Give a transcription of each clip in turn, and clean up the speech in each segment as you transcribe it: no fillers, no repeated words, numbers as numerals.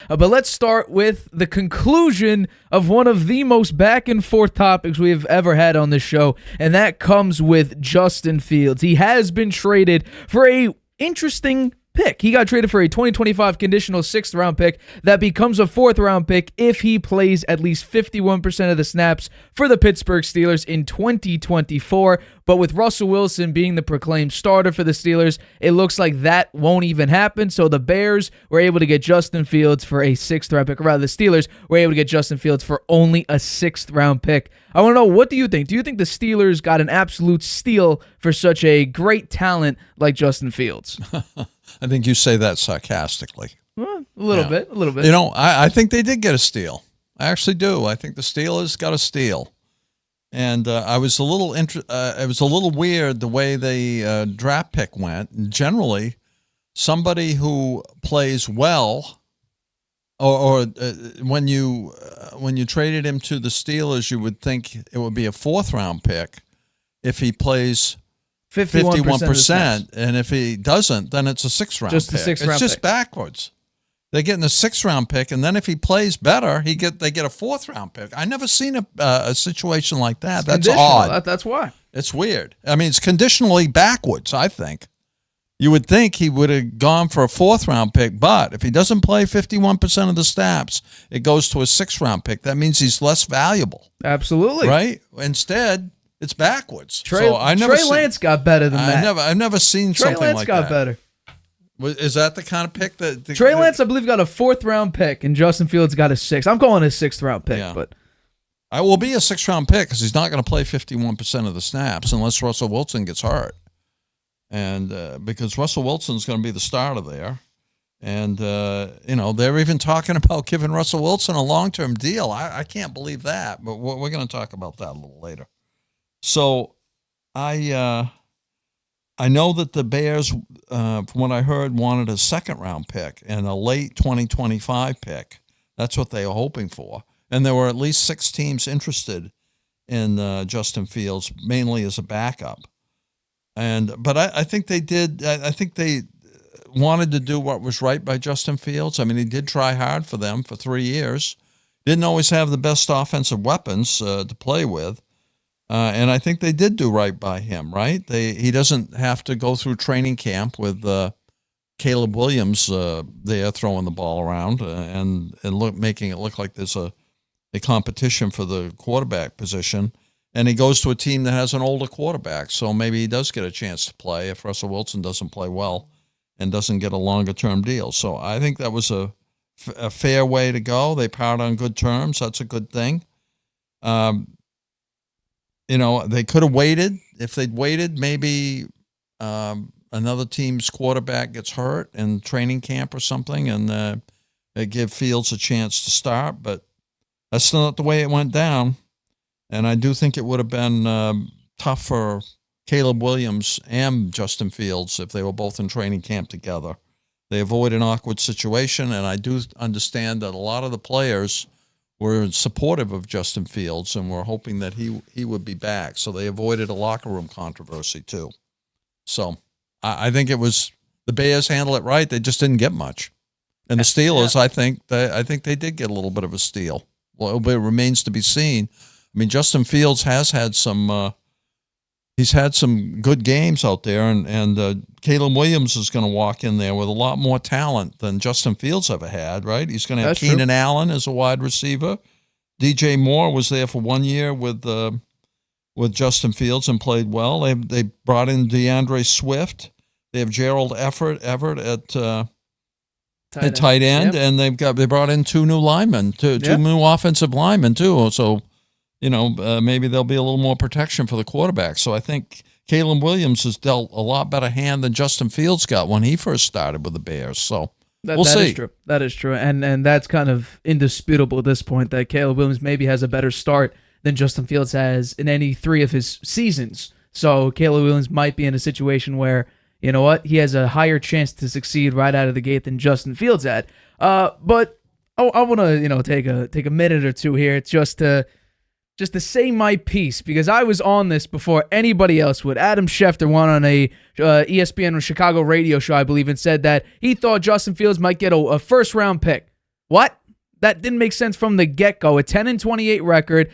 But let's start with the conclusion of one of the most back-and-forth topics we have ever had on this show, and that comes with Justin Fields. He has been traded for a interesting pick. He got traded for a 2025 conditional 6th-round pick that becomes a 4th-round pick if he plays at least 51% of the snaps for the Pittsburgh Steelers in 2024. But with Russell Wilson being the proclaimed starter for the Steelers, it looks like that won't even happen. So the Bears were able to get Justin Fields for a 6th-round pick, or rather the Steelers were able to get Justin Fields for only a 6th-round pick. I want to know, what do you think? Do you think the Steelers got an absolute steal for such a great talent like Justin Fields? I think you say that sarcastically. Well, a little bit. You know, I think they did get a steal. I actually do. I think the Steelers got a steal. And I was a little it was a little weird the way the draft pick went. And generally, somebody who plays well, or when you traded him to the Steelers, you would think it would be a 4th-round pick if he plays 51%, and if he doesn't, then it's a 6th-round pick. Just a 6th-round It's just pick. Backwards. They're getting a 6th-round pick, and then if he plays better, they get a 4th-round pick. I never seen a situation like that. That's odd. That's why. It's weird. I mean, it's conditionally backwards, I think. You would think he would have gone for a 4th-round pick, but if he doesn't play 51% of the snaps, it goes to a 6th-round pick. That means he's less valuable. Absolutely. Right? Instead, it's backwards. Trey Lance got better than that. I've never seen something like that. Trey Lance got better. Is that the kind of pick that Trey Lance, I believe, got a 4th-round pick, and Justin Fields got a 6th. I'm calling it a 6th-round pick, but I will be a 6th-round pick because he's not going to play 51% of the snaps unless Russell Wilson gets hurt, and because Russell Wilson's going to be the starter there, and they're even talking about giving Russell Wilson a long-term deal. I can't believe that, but we're going to talk about that a little later. So, I know that the Bears, from what I heard, wanted a 2nd-round pick and a late 2025 pick. That's what they were hoping for. And there were at least 6 teams interested in Justin Fields, mainly as a backup. But I think they did. I think they wanted to do what was right by Justin Fields. I mean, he did try hard for them for 3 years. Didn't always have the best offensive weapons to play with. And I think they did do right by him, right? He doesn't have to go through training camp with Caleb Williams there throwing the ball around and making it look like there's a competition for the quarterback position. And he goes to a team that has an older quarterback, so maybe he does get a chance to play if Russell Wilson doesn't play well and doesn't get a longer-term deal. So I think that was a fair way to go. They parted on good terms. That's a good thing. They could have waited. If they'd waited, maybe another team's quarterback gets hurt in training camp or something, and they give Fields a chance to start. But that's not the way it went down. And I do think it would have been tough for Caleb Williams and Justin Fields if they were both in training camp together. They avoid an awkward situation, and I do understand that a lot of the players were supportive of Justin Fields and were hoping that he would be back. So they avoided a locker room controversy too. So I think it was the Bears handled it right. They just didn't get much. And the Steelers, I think they did get a little bit of a steal. Well, it remains to be seen. I mean, Justin Fields has had some he's had some good games out there, and Caleb Williams is going to walk in there with a lot more talent than Justin Fields ever had, right? He's going to have Keenan Allen as a wide receiver. DJ Moore was there for 1 year with Justin Fields and played well. They brought in DeAndre Swift. They have Gerald Everett at tight end, and they brought in 2 new linemen, two new offensive linemen too. So, maybe there'll be a little more protection for the quarterback. So I think Caleb Williams has dealt a lot better hand than Justin Fields got when he first started with the Bears. So we'll see. That is true. And that's kind of indisputable at this point that Caleb Williams maybe has a better start than Justin Fields has in any 3 of his seasons. So Caleb Williams might be in a situation where, you know what, he has a higher chance to succeed right out of the gate than Justin Fields had. But I want to, take a minute or two here just to say my piece, because I was on this before anybody else would. Adam Schefter went on a ESPN or Chicago radio show, I believe, and said that he thought Justin Fields might get a 1st-round pick. What? That didn't make sense from the get-go. A 10-28 record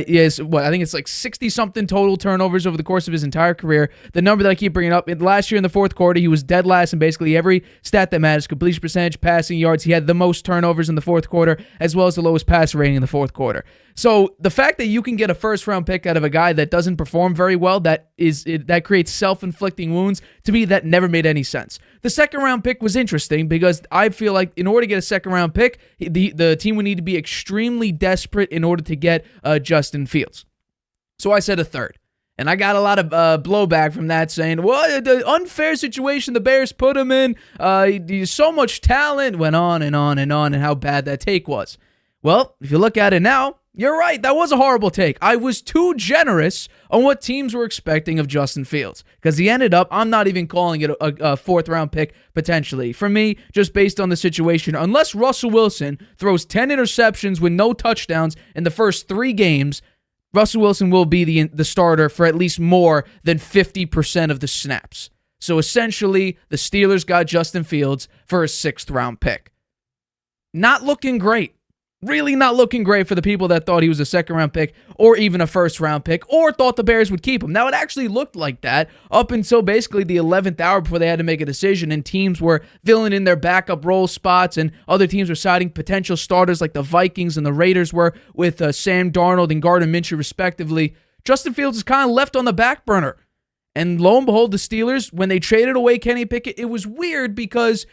is what I think it's like 60-something total turnovers over the course of his entire career. The number that I keep bringing up, last year in the fourth quarter, he was dead last in basically every stat that matters: completion percentage, passing yards. He had the most turnovers in the fourth quarter, as well as the lowest passer rating in the fourth quarter. So the fact that you can get a first-round pick out of a guy that doesn't perform very well, that creates self-inflicting wounds, to me, that never made any sense. The second-round pick was interesting because I feel like in order to get a second-round pick, the team would need to be extremely desperate in order to get Justin Fields. So I said a third. And I got a lot of blowback from that saying, well, the unfair situation the Bears put him in, so much talent, went on and on and on, and how bad that take was. Well, if you look at it now, you're right. That was a horrible take. I was too generous on what teams were expecting of Justin Fields because he ended up, I'm not even calling it a fourth-round pick potentially. For me, just based on the situation, unless Russell Wilson throws 10 interceptions with no touchdowns in the first 3 games, Russell Wilson will be the starter for at least more than 50% of the snaps. So essentially, the Steelers got Justin Fields for a 6th-round pick. Not looking great. Really not looking great for the people that thought he was a second-round pick or even a first-round pick or thought the Bears would keep him. Now, it actually looked like that up until basically the 11th hour before they had to make a decision, and teams were filling in their backup role spots, and other teams were citing potential starters like the Vikings and the Raiders were with Sam Darnold and Gardner Minshew, respectively. Justin Fields is kind of left on the back burner. And lo and behold, the Steelers, when they traded away Kenny Pickett, it was weird because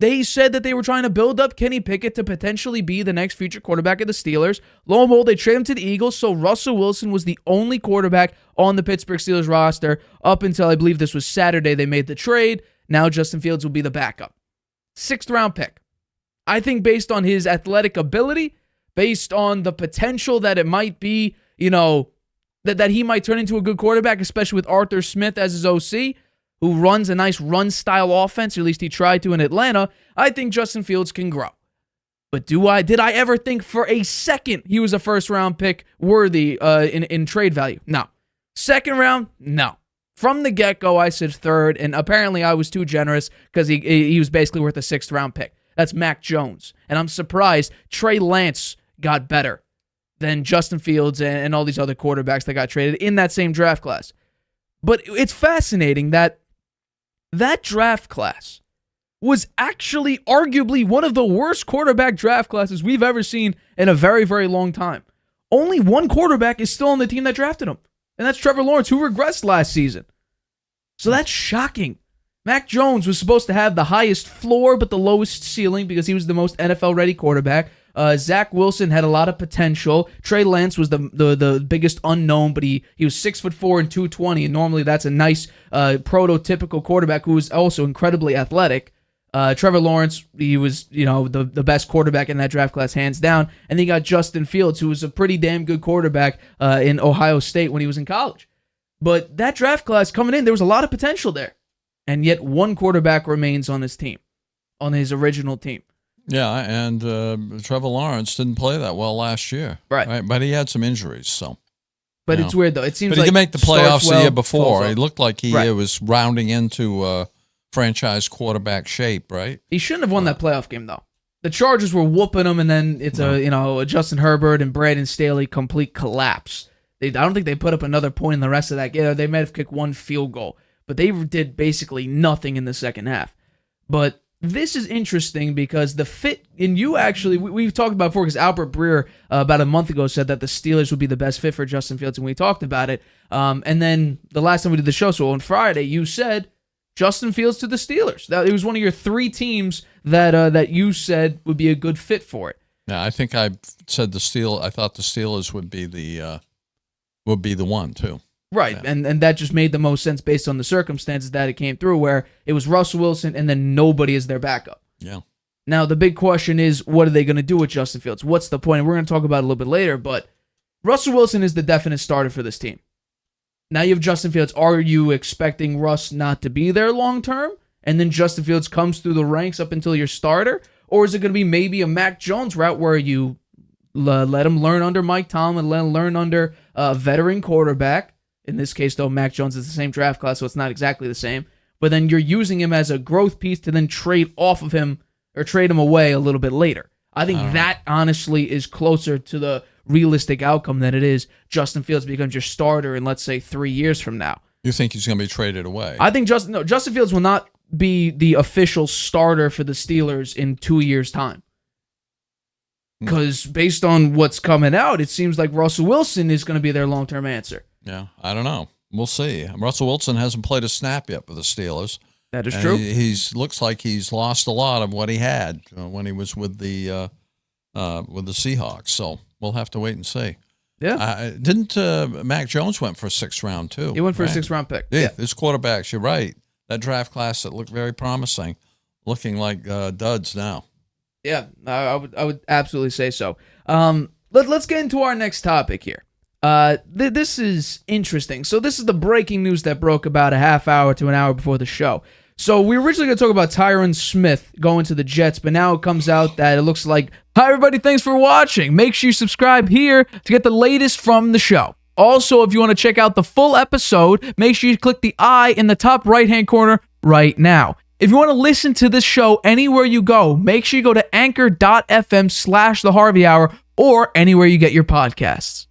they said that they were trying to build up Kenny Pickett to potentially be the next future quarterback of the Steelers. Lo and behold, they traded him to the Eagles, so Russell Wilson was the only quarterback on the Pittsburgh Steelers roster up until I believe this was Saturday they made the trade. Now Justin Fields will be the backup. 6th-round pick. I think based on his athletic ability, based on the potential that it might be, that he might turn into a good quarterback, especially with Arthur Smith as his OC, who runs a nice run-style offense, or at least he tried to in Atlanta, I think Justin Fields can grow. But did I ever think for a second he was a first-round pick worthy in trade value? No. Second round? No. From the get-go, I said third, and apparently I was too generous because he was basically worth a 6th-round pick. That's Mac Jones. And I'm surprised Trey Lance got better than Justin Fields and all these other quarterbacks that got traded in that same draft class. But it's fascinating that draft class was actually arguably one of the worst quarterback draft classes we've ever seen in a very, very long time. Only one quarterback is still on the team that drafted him, and that's Trevor Lawrence, who regressed last season. So that's shocking. Mac Jones was supposed to have the highest floor but the lowest ceiling because he was the most NFL-ready quarterback. Zach Wilson had a lot of potential. Trey Lance was the biggest unknown, but he was 6'4" and 220, and normally that's a nice prototypical quarterback who was also incredibly athletic. Trevor Lawrence, he was the best quarterback in that draft class, hands down. And then you got Justin Fields, who was a pretty damn good quarterback in Ohio State when he was in college. But that draft class coming in, there was a lot of potential there. And yet one quarterback remains on his team, on his original team. Yeah, and Trevor Lawrence didn't play that well last year. Right? But he had some injuries, so. But it's weird, though. It seems he like could make the playoffs the year before. He looked like he was rounding into franchise quarterback shape, right? He shouldn't have won that playoff game, though. The Chargers were whooping him, and then it's a Justin Herbert and Brandon Staley complete collapse. I don't think they put up another point in the rest of that game. They might have kicked one field goal, but they did basically nothing in the second half. But this is interesting because the fit, and you actually, we've talked about before because Albert Breer about a month ago said that the Steelers would be the best fit for Justin Fields, and we talked about it. And then the last time we did the show, so on Friday, you said Justin Fields to the Steelers. It was one of your 3 teams that you said would be a good fit for it. Yeah, I think I said I thought the Steelers would be the one too. Right, yeah. And that just made the most sense based on the circumstances that it came through, where it was Russell Wilson and then nobody is their backup. Yeah. Now, the big question is, what are they going to do with Justin Fields? What's the point? And we're going to talk about it a little bit later, but Russell Wilson is the definite starter for this team. Now you have Justin Fields. Are you expecting Russ not to be there long-term, and then Justin Fields comes through the ranks up until your starter? Or is it going to be maybe a Mac Jones route where you let him learn under Mike Tomlin, let him learn under a veteran quarterback? In this case, though, Mac Jones is the same draft class, so it's not exactly the same. But then you're using him as a growth piece to then trade off of him or trade him away a little bit later. I think that honestly is closer to the realistic outcome than it is Justin Fields becomes your starter in, let's say, 3 years from now. You think he's going to be traded away? I think Justin Fields will not be the official starter for the Steelers in 2 years' time. Because based on what's coming out, it seems like Russell Wilson is going to be their long-term answer. Yeah, I don't know. We'll see. Russell Wilson hasn't played a snap yet for the Steelers. That is true. He's looks like he's lost a lot of what he had when he was with the Seahawks. So we'll have to wait and see. Yeah. Didn't Mac Jones went for a 6th round too? He went for a 6th round pick. Yeah, his quarterbacks. You're right. That draft class that looked very promising, looking like duds now. Yeah, I would absolutely say so. Let's get into our next topic here. This is interesting. So this is the breaking news that broke about a half hour to an hour before the show. So we were originally going to talk about Tyron Smith going to the Jets, but now it comes out that it looks like, hi everybody, thanks for watching. Make sure you subscribe here to get the latest from the show. Also, if you want to check out the full episode, make sure you click the I in the top right-hand corner right now. If you want to listen to this show anywhere you go, make sure you go to anchor.fm/The Harvey Hour or anywhere you get your podcasts.